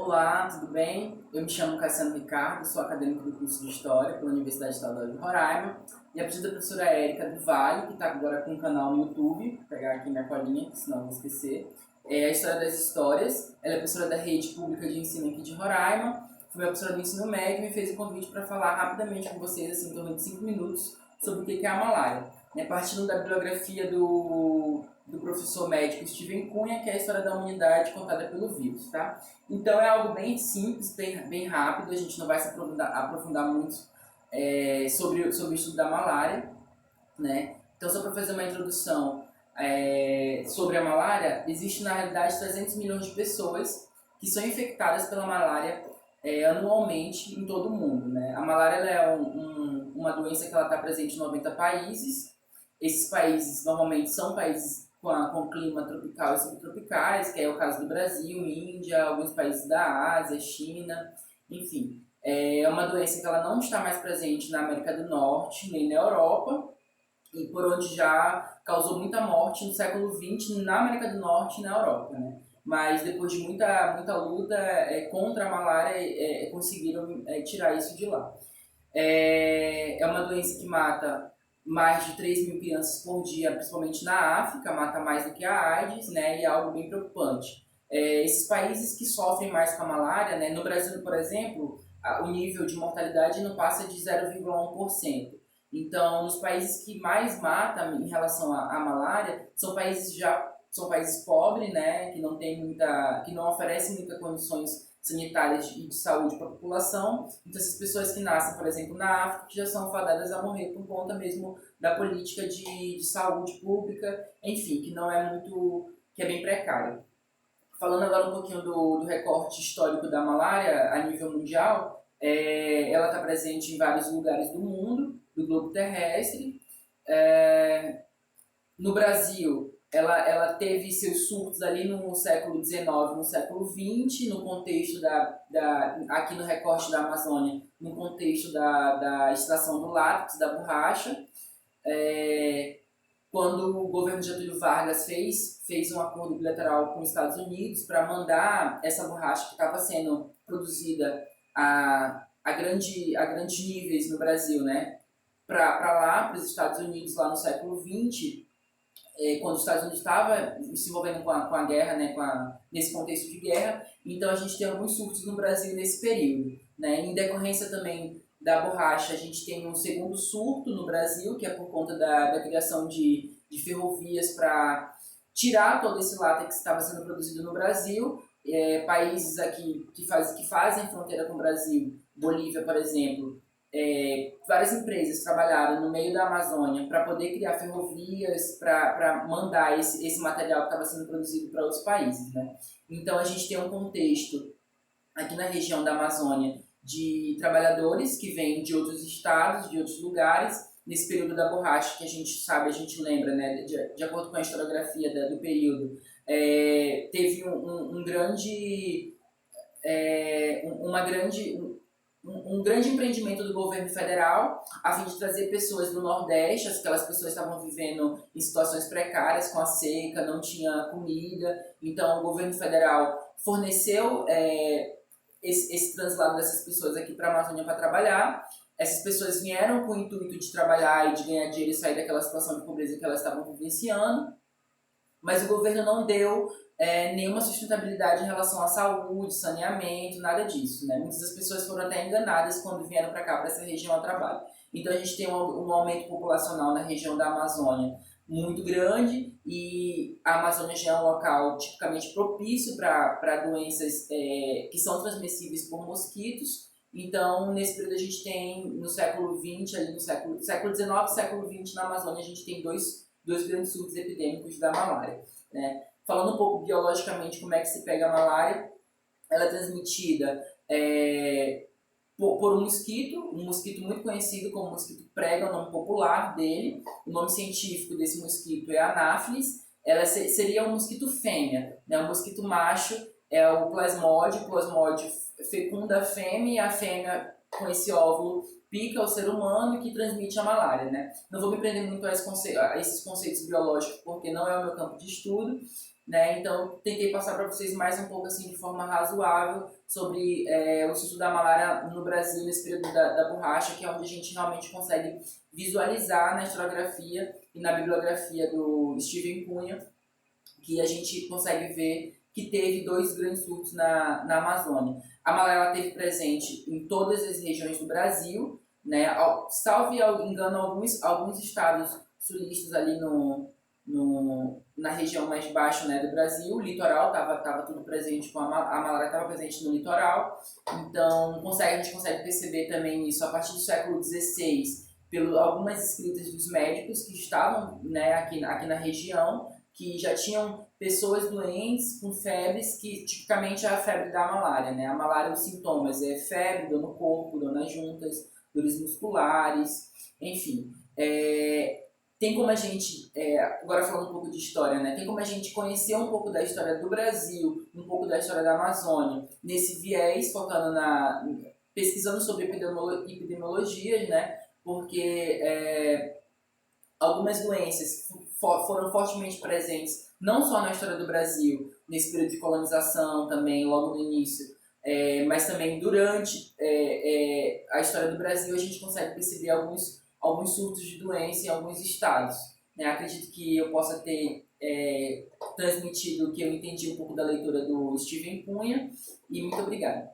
Olá, tudo bem? Eu me chamo Cassiano Ricardo, sou acadêmico do curso de História pela Universidade Estadual de Roraima e a pedido da professora Érica do Vale, que está agora com um canal no YouTube, vou pegar aqui minha colinha, que senão eu vou esquecer, é a História das Histórias. Ela é professora da Rede Pública de Ensino aqui de Roraima, foi minha professora do ensino médio e me fez o convite para falar rapidamente com vocês, assim, em torno de 5 minutos, sobre o que é a malária. Partindo da bibliografia do professor médico Steven Cunha, que é a história da humanidade contada pelo vírus, tá? Então é algo bem simples, bem rápido, a gente não vai se aprofundar muito sobre o estudo da malária, né? Então, só para fazer uma introdução sobre a malária, existe na realidade 300 milhões de pessoas que são infectadas pela malária anualmente em todo o mundo, né? A malária ela é uma doença que está presente em 90 países. Esses países normalmente são países com clima tropical e subtropicais, que é o caso do Brasil, Índia, alguns países da Ásia, China, enfim. É uma doença que ela não está mais presente na América do Norte, nem na Europa, e por onde já causou muita morte no século XX na América do Norte e na Europa, né? Mas depois de muita luta contra a malária, conseguiram tirar isso de lá. É uma doença que mata mais de 3 mil crianças por dia, principalmente na África, mata mais do que a AIDS, né, e é algo bem preocupante. Esses países que sofrem mais com a malária, né, no Brasil, por exemplo, o nível de mortalidade não passa de 0,1%. Então, os países que mais matam em relação à malária são países pobres, né, que não oferecem muitas condições sanitárias e de saúde para a população. Então, essas pessoas que nascem, por exemplo, na África, já são fadadas a morrer por conta mesmo da política de saúde pública, enfim, que não é muito, que é bem precária. Falando agora um pouquinho do recorte histórico da malária a nível mundial, ela está presente em vários lugares do mundo, do globo terrestre. No Brasil, ela teve seus surtos ali no século XIX, no século XX, no contexto aqui no recorte da Amazônia, no contexto da extração do látex, da borracha. Quando o governo Getúlio Vargas fez um acordo bilateral com os Estados Unidos para mandar essa borracha que estava sendo produzida a grandes níveis no Brasil, né, para lá, para os Estados Unidos, lá no século XX, quando os Estados Unidos estava se envolvendo com a guerra, né, nesse contexto de guerra. Então a gente tem alguns surtos no Brasil nesse período, né? Em decorrência também da borracha, a gente tem um segundo surto no Brasil, que é por conta da criação de ferrovias para tirar todo esse látex que estava sendo produzido no Brasil. Países aqui que fazem fronteira com o Brasil, Bolívia, por exemplo, várias empresas trabalharam no meio da Amazônia para poder criar ferrovias, para mandar esse material que estava sendo produzido para outros países, né? Então a gente tem um contexto aqui na região da Amazônia de trabalhadores que vêm de outros estados, de outros lugares, nesse período da borracha que a gente sabe, a gente lembra, né, de acordo com a historiografia do período, teve um grande empreendimento do governo federal a fim de trazer pessoas do Nordeste. Aquelas pessoas estavam vivendo em situações precárias com a seca, não tinha comida, então o governo federal forneceu esse translado dessas pessoas aqui para a Amazônia para trabalhar. Essas pessoas vieram com o intuito de trabalhar e de ganhar dinheiro e sair daquela situação de pobreza que elas estavam vivenciando, mas o governo não deu nenhuma sustentabilidade em relação à saúde, saneamento, nada disso, né? Muitas das pessoas foram até enganadas quando vieram para cá, para essa região a trabalho. Então a gente tem um aumento populacional na região da Amazônia muito grande, e a Amazônia já é um local tipicamente propício para doenças que são transmissíveis por mosquitos. Então, nesse período a gente tem, no século XX, ali no século XIX e século XX, na Amazônia, a gente tem dois grandes surtos epidêmicos da malária, né? Falando um pouco biologicamente como é que se pega a malária, ela é transmitida por um mosquito muito conhecido como mosquito prega, o nome popular dele. O nome científico desse mosquito é Anaphalis. Ela seria um mosquito fêmea, né? O mosquito macho é o plasmódio fecunda a fêmea, e a fêmea com esse óvulo pica o ser humano e que transmite a malária, né? Não vou me prender muito a esses conceitos biológicos porque não é o meu campo de estudo, né? Então, tentei passar para vocês mais um pouco assim de forma razoável sobre o surto da malária no Brasil nesse período da borracha, que é onde a gente realmente consegue visualizar na historiografia e na bibliografia do Steven Cunha, que a gente consegue ver que teve dois grandes surtos na Amazônia. A malária esteve presente em todas as regiões do Brasil, né? Salvo engano alguns estados sulistas ali na região mais baixa, né, do Brasil. O litoral estava tudo presente, a malária estava presente no litoral. Então a gente consegue perceber também isso a partir do século XVI, pelas algumas escritas dos médicos que estavam, né, aqui na região, que já tinham pessoas doentes com febres, que tipicamente é a febre da malária, né? A malária, os sintomas é febre, dor no corpo, dor nas juntas, dores musculares, enfim. Tem como a gente, agora falando um pouco de história, né? Tem como a gente conhecer um pouco da história do Brasil, um pouco da história da Amazônia, nesse viés, focando pesquisando sobre epidemiologias, né? Porque algumas doenças foram fortemente presentes, não só na história do Brasil, nesse período de colonização também, logo no início, mas também durante a história do Brasil, a gente consegue perceber alguns surtos de doença em alguns estados. Né? Acredito que eu possa ter transmitido que eu entendi um pouco da leitura do Steven Cunha, e muito obrigado.